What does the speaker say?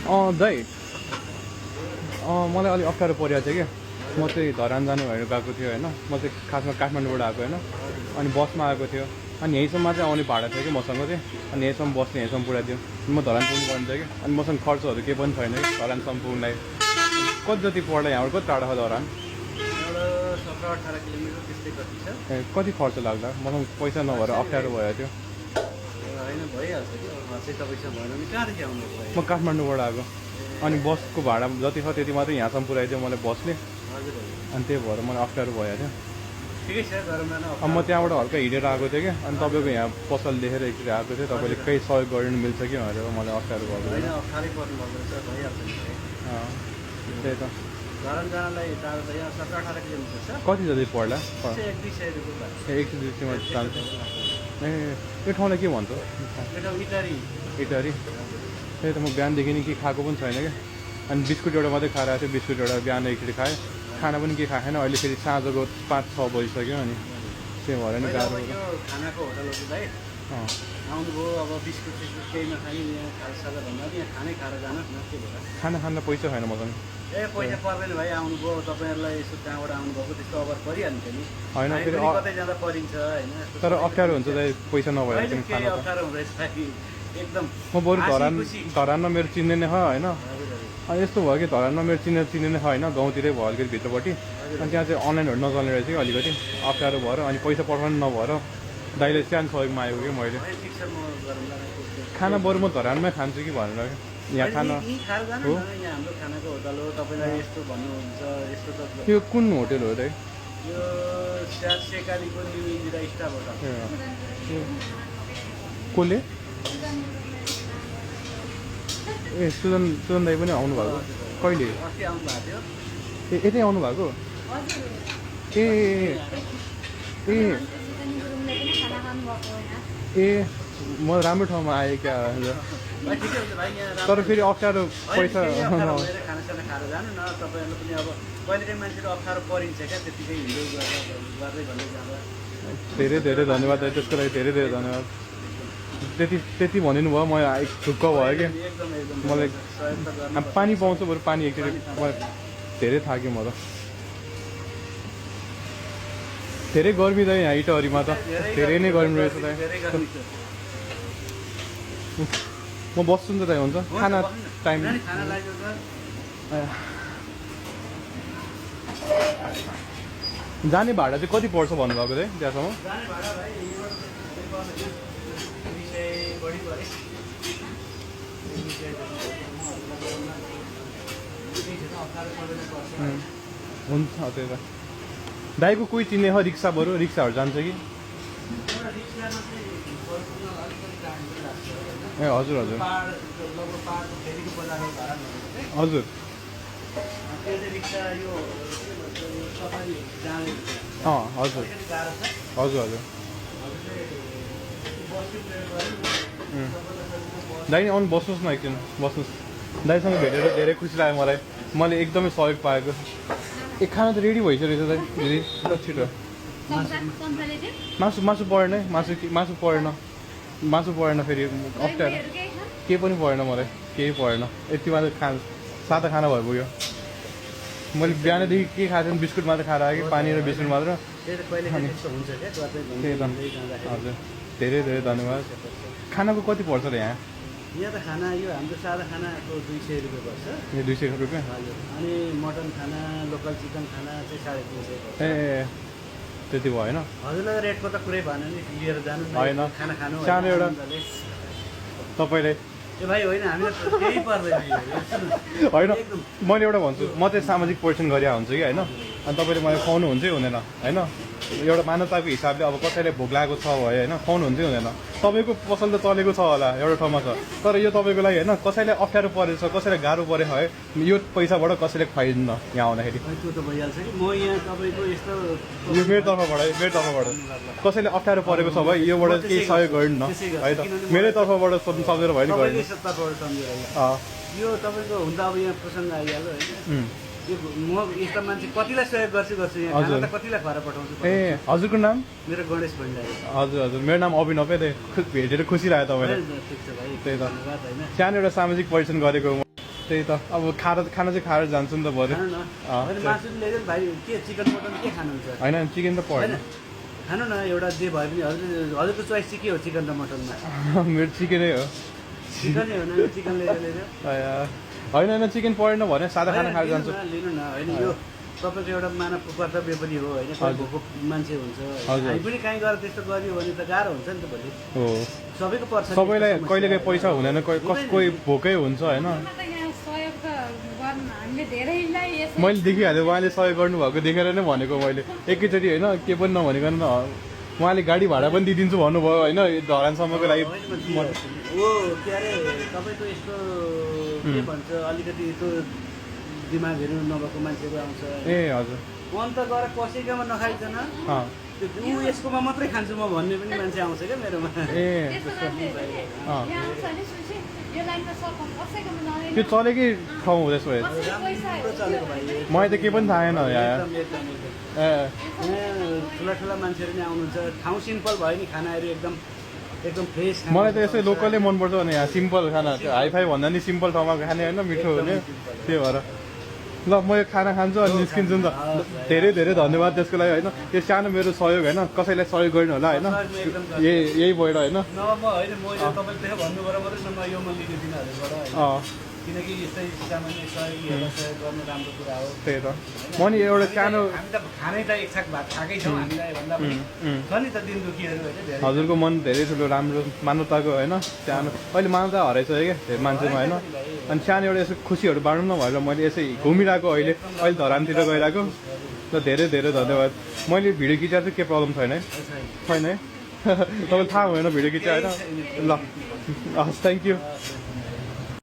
दाइ मलाई अलिक अप्ठ्यारो परिरहेको थियो कि म चाहिँ धरान जानु भएर गएको थियो होइन म चाहिँ खासमा काठमाडौँबाट आएको होइन अनि बसमा आएको थियो अनि यहीँसम्म चाहिँ आउने भाडा थियो कि मसँग चाहिँ अनि यहीँसम्म बस्ने यहीँसम्म पुऱ्याइदियो म धरान पुग्नु पर्ने थियो कि अनि मसँग खर्चहरू केही पनि छैन कि धरानसम्म पुग्नलाई कति जति पर्ला यहाँबाट कति टाढा छ धरान 17-18 किलोमिटर त्यस्तै कति छ ए कति खर्च लाग्ला मसँग पैसा नभएर अप्ठ्यारो भयो त्यो होइन भइहाल्छ कि चाहिँ तपाईँसँग भएन भने कहाँदेखि आउनुभयो म काठमाडौँबाट आएको अनि बसको भाडा जति छ त्यति मात्रै यहाँसम्म पुऱ्याइदियो मलाई बसले हजुर अनि त्यही भएर मलाई अप्ठ्यारो भयो थियो ठिकै छ गरौँ न अब म त्यहाँबाट हल्का हिँडेर आएको थिएँ कि अनि तपाईँको यहाँ पसल देखेर एकचोटि आएको थिएँ तपाईँले केही सहयोग गरिनु मिल्छ कि भनेर मलाई अप्ठ्यारो भएको होइन अप्ठ्यारै पर्नु भएको रहेछ भइहाल्छ नि त्यही त धरान जानलाई टाढो त यहाँ 17-18 किलोमिटर छ कति जति पर्ला 100-200 रुपियाँ एक दुई दुईमा जान्छ ए यो ठाउँलाई के भन्छ यो ठाउँ इटारी इटारी त्यही त म बिहानदेखि नि के खाएको पनि छैन क्या अनि बिस्कुट एउटा मात्रै खाएर आएको थियो बिस्कुट एउटा बिहान एकचोटि खाएँ खाना पनि के खाएन अहिले फेरि साँझको 5-6 बजिसक्यो अनि त्यही भएर नि गाह्रो यो खानाको होटलहरू भाइ आउनुभयो अब बिस्कुट सिस्कुट केही नखाने यहाँ खालसाला भन्दा पनि यहाँ खानै खाएर जानुहोस् न के भएर खाना खान पैसा छैन मसँग ए पैसा पर्दैन भाइ आउनुभयो तपाईँहरूलाई यसो कहाँबाट आउनुभएको त्यस्तो अभर परिहाल्छ नि होइन फेरि कतै जाँदा परिन्छ होइन तर अप्ठ्यारो हुन्छ दाइ पैसा नभएर पनि केही खाना अप्ठ्यारो हुँदैछ एकदम म बरु धरानमा मेरो चिन्ने नै छ होइन अनि यस्तो भयो कि धरानमा मेरो चिन्ने नै छ होइन गाउँतिरै भयो अलिकति भित्रपट्टि अनि त्यहाँ चाहिँ अनलाइनहरू नचल्ने रहेछ कि अलिकति अप्ठ्यारो भएर अनि पैसा पठाउनु नभएर दाइले सानो सहयोगमा आएको कि मैले खाना बरु म धरानमै खान्छु कि भनेर यहाँ खाना हो हाम्रो खानाको होटल हो तपाईँलाई यस्तो भन्नुहुन्छ यस्तो त यो कुन होटल हो दाइ यो सेकालीको न्यू इन्दिरा स्टाफ होटल कसले ए सुजन दाइ पनि आउनु भएको कहिले अस्ति आउनु भएको थियो ए यतै आउनु भएको ए ए ए म राम्रो ठाउँमा आएँ क्या तर फेरि अप्ठ्यारो पैसा खानासाना खाएर जानु न तपाईँहरूलाई पनि अब कहिलेकाहीँ मान्छेले अप्ठ्यारो परिन्छ क्या त्यतिकै हिँड्दै गर्दै भन्दै जाँदा धेरै धेरै धन्यवाद दाइ त्यसको लागि धेरै धेरै धन्यवाद त्यति भनिदिनु भयो म ढुक्क भयो कि मलाई पानी पाउँछु बरु पानी एकचोटि धेरै थाक्यो म त धेरै गर्मी त यहाँ इटहरीमा त धेरै नै गर्मी रहेछ दाइ म बस्छु नि त दाइ हुन्छ खाना टाइम जाने भाडा चाहिँ कति पर्छ भन्नुभएको दाइ त्यहाँसम्म हुन्छ त्यही त दाइको कोही चिन्ने हो रिक्सा बरु रिक्साहरू जान्छ कि ए हजुर हजुर हजुर हजुर हजुर हजुर दाइ आउनु बस्नुहोस् न एकछिन बस्नुहोस् दाइसँग भेटेर धेरै खुसी लाग्यो मैले एकदमै सहयोग पाएको ए खाना त रेडी भइसकेको छ दाइ दिदी छिटो मासु परेन है मासु परेन फेरि अप्ठ्यारो केही पनि परेन मलाई केही परेन यति मात्रै सादा खाना भयो पुग्यो मैले बिहानदेखि के खाएको थिएँ बिस्कुट मात्रै खाएर आएँ कि पानी र बिस्कुट मात्र त्यही त हजुर धेरै धेरै धन्यवाद खानाको कति पर्छ र यहाँ त खाना यो हाम्रो सादा खानाको 200 रुपियाँ पर्छ ए 200 रुपियाँ हजुर अनि मटन खाना लोकल चिकन खाना चाहिँ 350 पर्छ ए त्यति भयो होइन हजुरलाई रेटको त कुरै भएन नि लिएर जानु होइन खाना खानु सानो एउटा तपाईँले ए भाइ होइन हामीलाई केही पर्दैन होइन मैले एउटा भन्छु म चाहिँ सामाजिक परिश्रम गरिरहेको हुन्छु कि होइन अनि तपाईँले मलाई खुवाउनुहुन्छै हुँदैन होइन एउटा मानवताको हिसाबले अब कसैले भोक लागेको छ भयो होइन खुवाउनुहुन्छै हुँदैन तपाईँको पसल त चलेको छ होला एउटा ठाउँमा छ तर यो तपाईँको लागि होइन कसैलाई अप्ठ्यारो परेछ कसैलाई गाह्रो परेको है यो पैसाबाट कसैले खुवाइदिन्न यहाँ आउँदाखेरि त्यो त भइहाल्छ कि म यहाँ तपाईँको यस्तो यो मेरो तर्फबाट कसैले अप्ठ्यारो परेको छ भाइ योबाट केही सहयोग गर्नु न है त मेरै तर्फबाट सोध्नु सक्दैन भयो नि गर्नु यो तपाईँको हुँदा अब यहाँ प्रसङ्ग आइहाल्यो होइन यो म यस्ता मान्छे कतिलाई सहयोग गर्छु यहाँ खाना त कतिलाई खुवाएर पठाउँछु ए हजुरको नाम मेरो गणेश भण्डारी हजुर हजुर मेरो नाम अभिनव भेटेर खुसी लाग्यो तपाईँलाई त्यही त सानो एउटा सामाजिक परिश्रम गरेको त्यही त अब खाना चाहिँ खाएर जान्छु नि त भरे खानु न होइन मासु पनि ल्याइदिनु भाइ के चिकन मटन के खानुहुन्छ होइन चिकन त होइन परेन खानु न एउटा जे भए पनि हजुरको चोइस चाहिँ के हो चिकन र मटनमा मेरो चिकनै हो चिकनै हो न चिकन ल्याइदियो होइन होइन चिकन परेन भने सादा खाना खाएर जान्छु लिनु न होइन यो तपाईँको एउटा मानव कर्तव्य पनि हो होइन कोही भोको मान्छे हुन्छ हामी पनि कहीँ गएर त्यस्तो गरियो भने त गाह्रो हुन्छ नि त भोलि हो सबैको पर्छ सबैलाई कहिलेकाहीँ पैसा हुँदैन कोही भोकै हुन्छ होइन मैले देखिहालेँ उहाँले सहयोग गर्नुभएको देखेर नै भनेको मैले एकैचोटि होइन के पनि नभनेको उहाँले गाडी भाडा पनि दिइदिन्छु भन्नुभयो होइन धरानसम्मको लागि ओ के अरे तपाईँको यस्तो के भन्छ अलिकति त्यो दिमागहरू नभएको मान्छेहरू आउँछ ए हजुर अन्त गएर कसैकोमा नखाइकन ऊ यसकोमा मात्रै खान्छु म भन्ने पनि मान्छे आउँछ क्या मेरोमा ए त्यो चलेकै ठाउँ हुँदैछ चलेको भाइ मलाई त केही पनि थाहा छैन ए ठुला ठुला मान्छेहरू नि आउनुहुन्छ ठाउँ सिम्पल भयो नि खानाहरू एकदम एकदम फ्रेस मलाई त यसै लोकलै मनपर्छ भने यहाँ सिम्पल खाना हाइफाई भन्दा नि सिम्पल ठाउँमा खाने होइन मिठो हुने त्यही भएर ल म यो खाना खान्छु अनि निस्किन्छु नि त धेरै धेरै धन्यवाद त्यसको लागि होइन यो सानो मेरो सहयोग होइन कसैलाई सहयोग गर्नु होला होइन यही भएर होइन किनकि यस्तै सामान्य सहयोग गर्नु राम्रो कुरा हो त्यही त म नि एउटा सानो हामी त खानै त एक छाक भात खाएकै छौँ हामीलाई भन्दा पनि छ नि त दिन दुखीहरू होइन हजुरको मन धेरै ठुलो राम्रो मानवताको होइन सानो अहिले मानवता हराइसक्यो क्या धेरै मान्छेमा होइन अनि सानो एउटा यसो खुसीहरू बाँड्नु नभएर मैले यसै घुमिरहेको अहिले धरानतिर गइरहेको ल धेरै धेरै धन्यवाद मैले भिडियो खिचाएर चाहिँ के प्रब्लम छैन है छैन है तपाईँलाई थाहा भएन भिडियो खिचाएर ल हस् थ्याङ्क यू